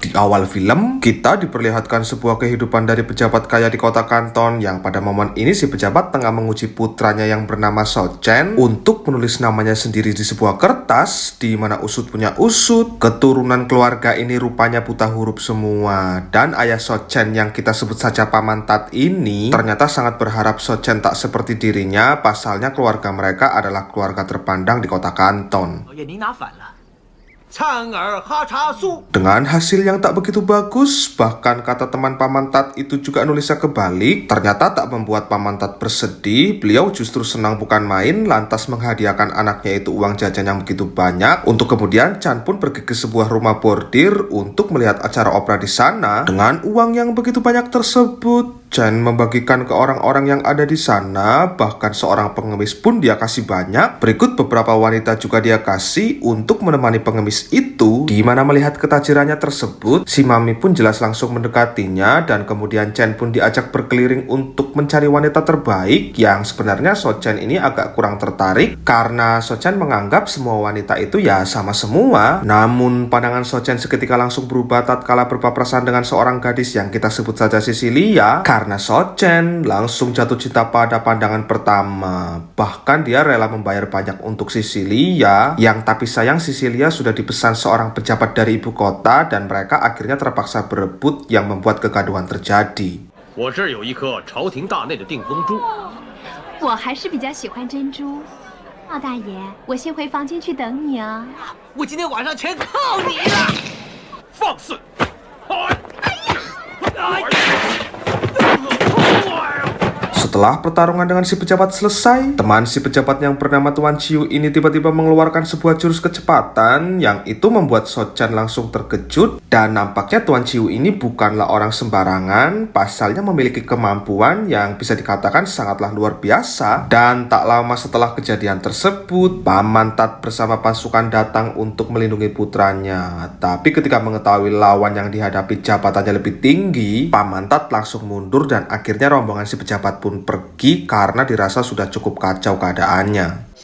Di awal film, kita diperlihatkan sebuah kehidupan dari pejabat kaya di kota Kanton yang pada momen ini si pejabat tengah menguji putranya yang bernama Shou Chen untuk menulis namanya sendiri di sebuah kertas di mana usut punya usut. Keturunan keluarga ini rupanya buta huruf semua, dan ayah Shou Chen yang kita sebut saja Paman Tat ini ternyata sangat berharap Shou Chen tak seperti dirinya, pasalnya keluarga mereka adalah keluarga terpandang di kota Kanton. Dengan hasil yang tak begitu bagus, bahkan kata teman Paman Tat itu juga nulisnya kebalik, ternyata tak membuat Paman Tat bersedih. Beliau justru senang bukan main, lantas menghadiahkan anaknya itu uang jajan yang begitu banyak. Untuk kemudian Chan pun pergi ke sebuah rumah bordir untuk melihat acara opera di sana. Dengan uang yang begitu banyak tersebut, Chen membagikan ke orang-orang yang ada di sana, bahkan seorang pengemis pun dia kasih banyak. Berikut beberapa wanita juga dia kasih untuk menemani pengemis itu. Di mana melihat ketajirannya tersebut, si Mami pun jelas langsung mendekatinya, dan kemudian Chen pun diajak berkeliling untuk mencari wanita terbaik, yang sebenarnya Shou Chen ini agak kurang tertarik karena Shou Chen menganggap semua wanita itu ya sama semua. Namun pandangan Shou Chen seketika langsung berubah tatkala berpapasan dengan seorang gadis yang kita sebut saja Cecilia, karena Shou Chen langsung jatuh cinta pada pandangan pertama. Bahkan dia rela membayar banyak untuk Cecilia, yang tapi sayang Cecilia sudah dipesan seorang pejabat dari ibu kota, dan mereka akhirnya terpaksa berebut yang membuat kegaduhan terjadi. 'Setelah pertarungan dengan si pejabat selesai, teman si pejabat yang bernama Tuan Ciu ini tiba-tiba mengeluarkan sebuah jurus kecepatan yang itu membuat Shou Chen langsung terkejut, dan nampaknya Tuan Ciu ini bukanlah orang sembarangan, pasalnya memiliki kemampuan yang bisa dikatakan sangatlah luar biasa. Dan tak lama setelah kejadian tersebut, Paman Tat bersama pasukan datang untuk melindungi putranya. Tapi ketika mengetahui lawan yang dihadapi jabatannya lebih tinggi, Paman Tat langsung mundur, dan akhirnya rombongan si pejabat pun pergi karena dirasa sudah cukup kacau keadaannya.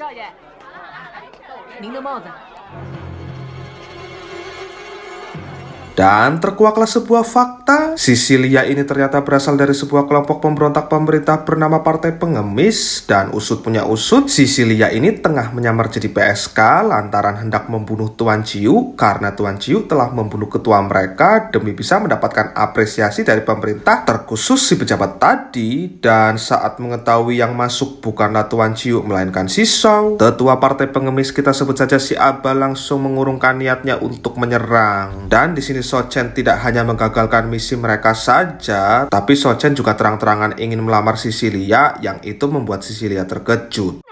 Dan terkuaklah sebuah fakta, Cecilia ini ternyata berasal dari sebuah kelompok pemberontak pemerintah bernama Partai Pengemis. Dan usut punya usut, Cecilia ini tengah menyamar jadi PSK lantaran hendak membunuh Tuan Ciu, karena Tuan Ciu telah membunuh ketua mereka demi bisa mendapatkan apresiasi dari pemerintah, terkhusus si pejabat tadi. Dan saat mengetahui yang masuk bukanlah Tuan Ciu melainkan si Shou, tetua Partai Pengemis kita sebut saja si Aba, langsung mengurungkan niatnya untuk menyerang. Dan di sini Shou Chen tidak hanya menggagalkan misi mereka saja, tapi Shou Chen juga terang-terangan ingin melamar Cecilia, yang itu membuat Cecilia terkejut.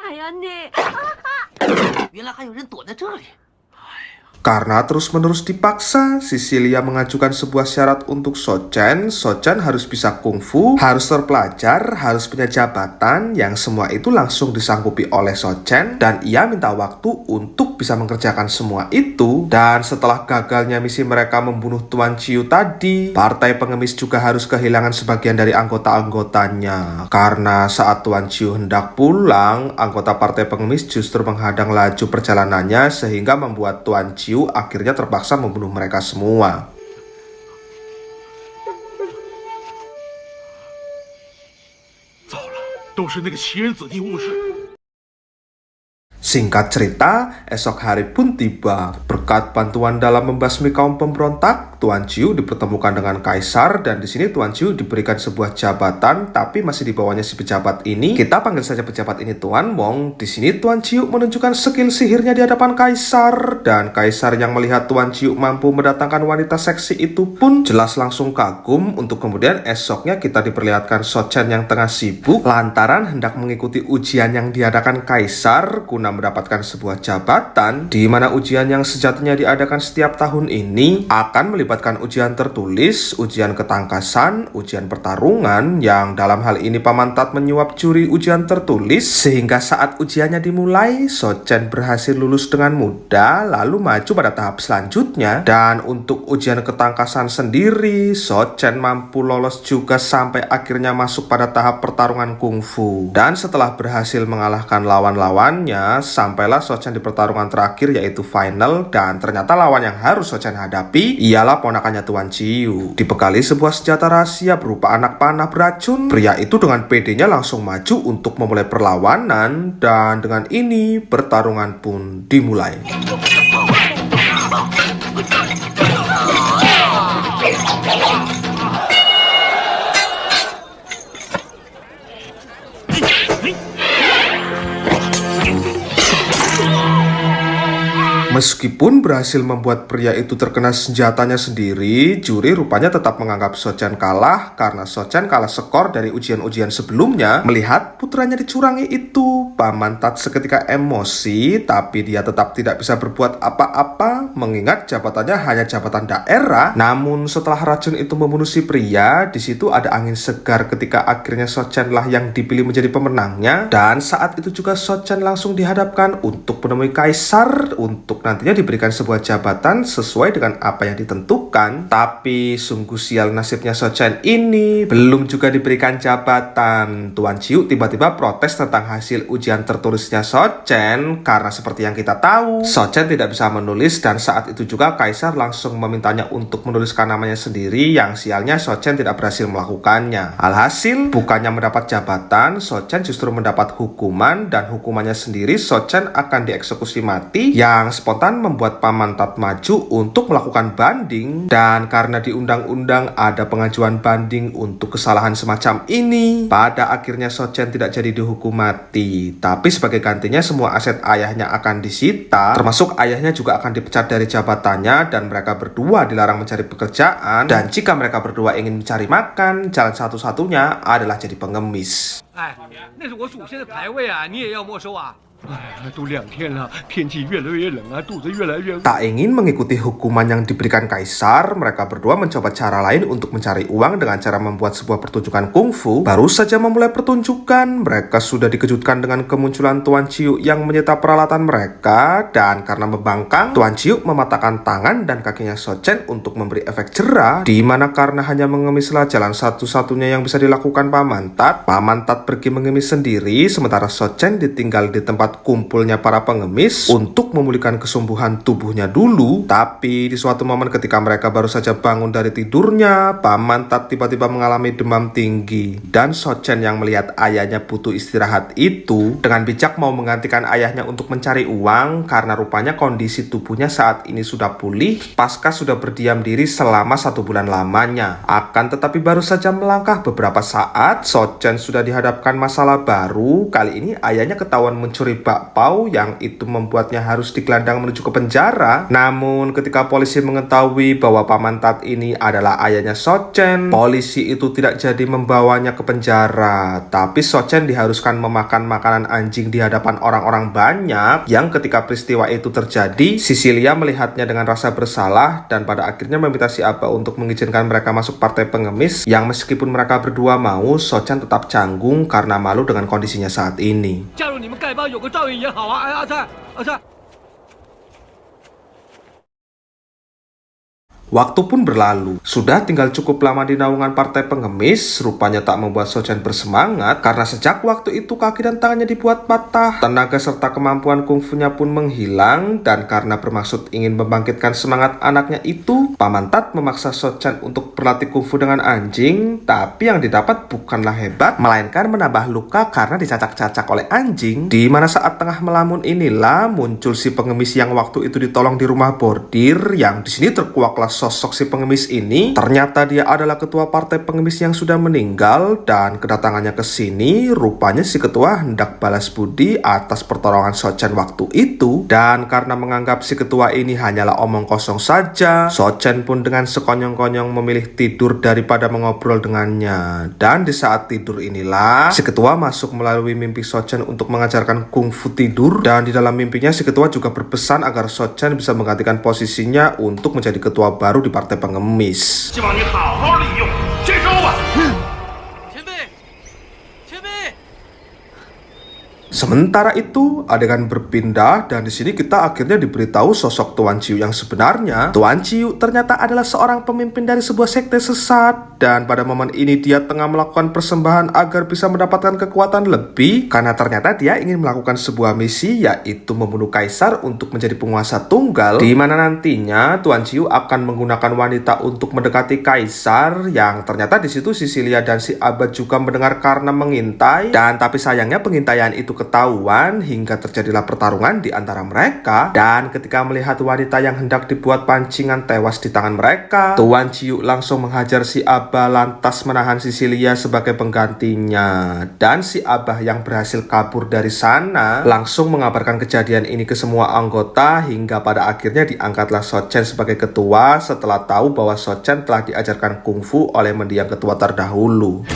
Karena terus-menerus dipaksa, Cecilia mengajukan sebuah syarat untuk Shou Chen. Shou Chen harus bisa kungfu, harus terpelajar, harus punya jabatan, yang semua itu langsung disanggupi oleh Shou Chen, dan ia minta waktu untuk bisa mengerjakan semua itu. Dan setelah gagalnya misi mereka membunuh Tuan Ciu tadi, Partai Pengemis juga harus kehilangan sebagian dari anggota-anggotanya. Karena saat Tuan Ciu hendak pulang, anggota Partai Pengemis justru menghadang laju perjalanannya, sehingga membuat Tuan Ciu akhirnya terpaksa membunuh mereka semua. Singkat cerita, esok hari pun tiba. Berkat bantuan dalam membasmi kaum pemberontak, Tuan Ciu dipertemukan dengan Kaisar, dan di sini Tuan Ciu diberikan sebuah jabatan, tapi masih di bawahnya si pejabat ini. Kita panggil saja pejabat ini Tuan Mong. Di sini Tuan Ciu menunjukkan skill sihirnya di hadapan Kaisar, dan Kaisar yang melihat Tuan Ciu mampu mendatangkan wanita seksi itu pun jelas langsung kagum. Untuk kemudian esoknya kita diperlihatkan Shou Chen yang tengah sibuk lantaran hendak mengikuti ujian yang diadakan Kaisar guna mendapatkan sebuah jabatan, di mana ujian yang sejatinya diadakan setiap tahun ini akan melibatkan ujian tertulis, ujian ketangkasan, ujian pertarungan, yang dalam hal ini Paman Tat menyuap juri ujian tertulis, sehingga saat ujiannya dimulai, Shou Chen berhasil lulus dengan mudah, lalu maju pada tahap selanjutnya. Dan untuk ujian ketangkasan sendiri, Shou Chen mampu lolos juga sampai akhirnya masuk pada tahap pertarungan kungfu. Dan setelah berhasil mengalahkan lawan-lawannya, semuanya, sampailah Sochen di pertarungan terakhir yaitu final, dan ternyata lawan yang harus Sochen hadapi ialah ponakannya Tuan Ciyu. Dibekali sebuah senjata rahasia berupa anak panah beracun, pria itu dengan pedenya langsung maju untuk memulai perlawanan, dan dengan ini pertarungan pun dimulai. Meskipun berhasil membuat pria itu terkena senjatanya sendiri, juri rupanya tetap menganggap Sochen kalah karena Sochen kalah skor dari ujian-ujian sebelumnya. Melihat putranya dicurangi itu, Paman Tat seketika emosi, tapi dia tetap tidak bisa berbuat apa-apa mengingat jabatannya hanya jabatan daerah. Namun setelah racun itu membunuh si pria, di situ ada angin segar ketika akhirnya Sochen lah yang dipilih menjadi pemenangnya. Dan saat itu juga Sochen langsung dihadapkan untuk menemui Kaisar untuk nantinya diberikan sebuah jabatan sesuai dengan apa yang ditentukan. Tapi sungguh sial nasibnya Sochen ini, belum juga diberikan jabatan. Tuan Ciyu tiba-tiba protes tentang hasil ujian tertulisnya Sochen karena seperti yang kita tahu, Sochen tidak bisa menulis, dan saat itu juga Kaisar langsung memintanya untuk menuliskan namanya sendiri, yang sialnya Sochen tidak berhasil melakukannya. Alhasil, bukannya mendapat jabatan, Sochen justru mendapat hukuman, dan hukumannya sendiri Sochen akan dieksekusi mati, yang spontan membuat Paman Tat maju untuk melakukan banding. Dan karena di undang-undang ada pengajuan banding untuk kesalahan semacam ini, pada akhirnya Sochen tidak jadi dihukum mati, tapi sebagai gantinya semua aset ayahnya akan disita, termasuk ayahnya juga akan dipecat dari jabatannya, dan mereka berdua dilarang mencari pekerjaan, dan jika mereka berdua ingin mencari makan, jalan satu-satunya adalah jadi pengemis. 那是我祖先的牌位啊，你也要没收啊？ 都2天了，天气越来越冷啊，肚子越来越饿。 Tak ingin mengikuti hukuman yang diberikan Kaisar, mereka berdua mencoba cara lain untuk mencari uang dengan cara membuat sebuah pertunjukan kungfu. Baru saja memulai pertunjukan, mereka sudah dikejutkan dengan kemunculan Tuan Ciyu yang menyita peralatan mereka, dan karena membangkang, Tuan Ciyu mematahkan tangan dan kakinya Sochen untuk memberi efek jerah, di mana karena hanya mengemislah jalan satu-satunya yang bisa dilakukan Paman Tat pergi mengemis sendiri, sementara Sochen ditinggal di tempat kumpulnya para pengemis untuk memulihkan kesumbuhan tubuhnya dulu. Tapi di suatu momen ketika mereka baru saja bangun dari tidurnya, Paman Tat tiba-tiba mengalami demam tinggi, dan Sochen yang melihat ayahnya butuh istirahat itu dengan bijak mau menggantikan ayahnya untuk mencari uang, karena rupanya kondisi tubuhnya saat ini sudah pulih pasca sudah berdiam diri selama 1 bulan lamanya. Akan tetapi baru saja melangkah beberapa saat, Sochen sudah dihadapkan masalah baru. Kali ini ayahnya ketahuan mencuri bakpao, yang itu membuatnya harus digelandang menuju ke penjara. Namun ketika polisi mengetahui bahwa Paman Tat ini adalah ayahnya Sochen, polisi itu tidak jadi membawanya ke penjara, tapi Sochen diharuskan memakan makanan anjing di hadapan orang-orang banyak, yang ketika peristiwa itu terjadi, Sisilia melihatnya dengan rasa bersalah dan pada akhirnya meminta si Aba untuk mengizinkan mereka masuk partai pengemis, yang meskipun mereka berdua mau, Sochen tetap canggung karena malu dengan kondisinya saat ini. 加入你们丐帮有个照应也好啊！哎，阿灿，阿灿。 Waktu pun berlalu, sudah tinggal cukup lama di naungan partai pengemis, rupanya tak membuat Sochen bersemangat, karena sejak waktu itu kaki dan tangannya dibuat patah, tenaga serta kemampuan kungfunya pun menghilang, dan karena bermaksud ingin membangkitkan semangat anaknya itu, Paman Tat memaksa Sochen untuk berlatih kungfu dengan anjing, tapi yang didapat bukanlah hebat, melainkan menambah luka karena dicacak-cacak oleh anjing, di mana saat tengah melamun inilah muncul si pengemis yang waktu itu ditolong di rumah bordir, yang di sini terkuaklah sosok si pengemis ini. Ternyata dia adalah ketua partai pengemis yang sudah meninggal, dan kedatangannya ke sini rupanya si ketua hendak balas budi atas pertolongan Sochen waktu itu. Dan karena menganggap si ketua ini hanyalah omong kosong saja, Sochen pun dengan sekonyong-konyong memilih tidur daripada mengobrol dengannya. Dan di saat tidur inilah si ketua masuk melalui mimpi Sochen untuk mengajarkan kungfu tidur, dan di dalam mimpinya si ketua juga berpesan agar Sochen bisa menggantikan posisinya untuk menjadi ketua baru di partai pengemis. Sementara itu, adegan berpindah dan di sini kita akhirnya diberitahu sosok Tuan Ciu yang sebenarnya. Tuan Ciu ternyata adalah seorang pemimpin dari sebuah sekte sesat dan pada momen ini dia tengah melakukan persembahan agar bisa mendapatkan kekuatan lebih karena ternyata dia ingin melakukan sebuah misi yaitu membunuh kaisar untuk menjadi penguasa tunggal di mana nantinya Tuan Ciu akan menggunakan wanita untuk mendekati kaisar yang ternyata di situ Sisilia dan si Abad juga mendengar karena mengintai dan tapi sayangnya pengintaian itu ketahuan hingga terjadilah pertarungan di antara mereka dan ketika melihat wanita yang hendak dibuat pancingan tewas di tangan mereka, Tuan Ciu langsung menghajar si Abah lantas menahan Sisilia sebagai penggantinya dan si Abah yang berhasil kabur dari sana langsung mengabarkan kejadian ini ke semua anggota hingga pada akhirnya diangkatlah Sochen sebagai ketua setelah tahu bahwa Sochen telah diajarkan kungfu oleh mendiang ketua terdahulu.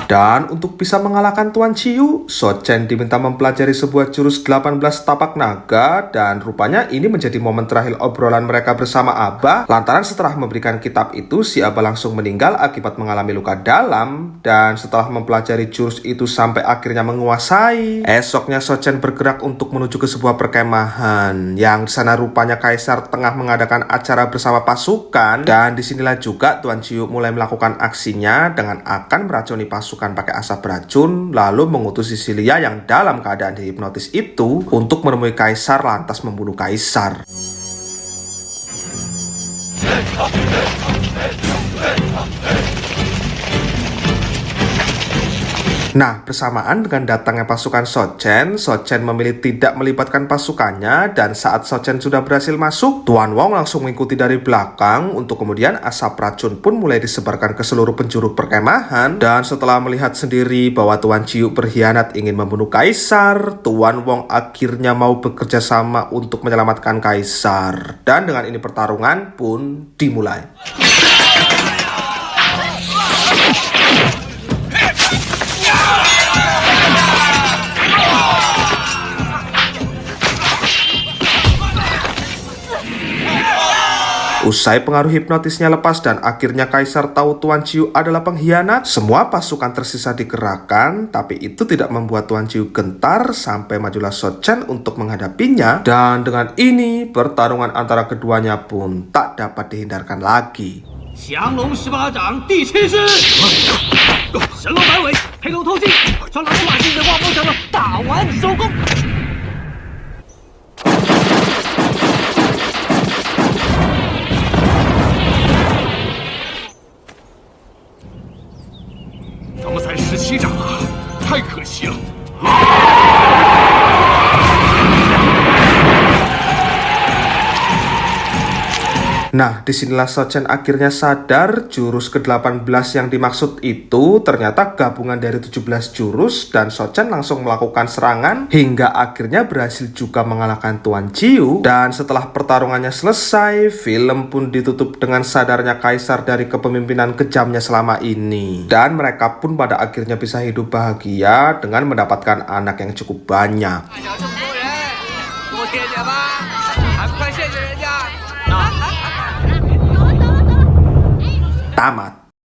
Dan untuk bisa mengalahkan Tuan Ciu, Sochen diminta mempelajari sebuah jurus 18 tapak naga dan rupanya ini menjadi momen terakhir obrolan mereka bersama Abah lantaran setelah memberikan kitab itu si Abah langsung meninggal akibat mengalami luka dalam dan setelah mempelajari jurus itu sampai akhirnya menguasai, esoknya Sochen bergerak untuk menuju ke sebuah perkemahan yang di sana rupanya kaisar tengah mengadakan acara bersama pasukan dan disinilah juga Tuan Ciu mulai melakukan aksinya dengan akan meracuni pasukan pakai asap beracun lalu mengutus Sisilia yang dalam keadaan dihipnotis itu untuk menemui kaisar lantas membunuh kaisar. Nah, bersamaan dengan datangnya pasukan Sochen memilih tidak melibatkan pasukannya dan saat Sochen sudah berhasil masuk, Tuan Wong langsung mengikuti dari belakang untuk kemudian asap racun pun mulai disebarkan ke seluruh penjuru perkemahan dan setelah melihat sendiri bahwa Tuan Ciu berkhianat ingin membunuh kaisar, Tuan Wong akhirnya mau bekerja sama untuk menyelamatkan kaisar dan dengan ini pertarungan pun dimulai. Usai pengaruh hipnotisnya lepas dan akhirnya kaisar tahu Tuan Ciu adalah pengkhianat, semua pasukan tersisa dikerahkan, tapi itu tidak membuat Tuan Ciu gentar sampai majulah Sochen untuk menghadapinya dan dengan ini pertarungan antara keduanya pun tak dapat dihindarkan lagi. 降龙十八掌第七式，神龙摆尾，黑龙透镜，传来马进的画风成了大腕收工。 怎么才17掌啊？太可惜了。 Nah, disinilah Sochen akhirnya sadar jurus ke-18 yang dimaksud itu ternyata gabungan dari 17 jurus dan Sochen langsung melakukan serangan hingga akhirnya berhasil juga mengalahkan Tuan Ciu. Dan setelah pertarungannya selesai, film pun ditutup dengan sadarnya kaisar dari kepemimpinan kejamnya selama ini. Dan mereka pun pada akhirnya bisa hidup bahagia dengan mendapatkan anak yang cukup banyak. Tamat.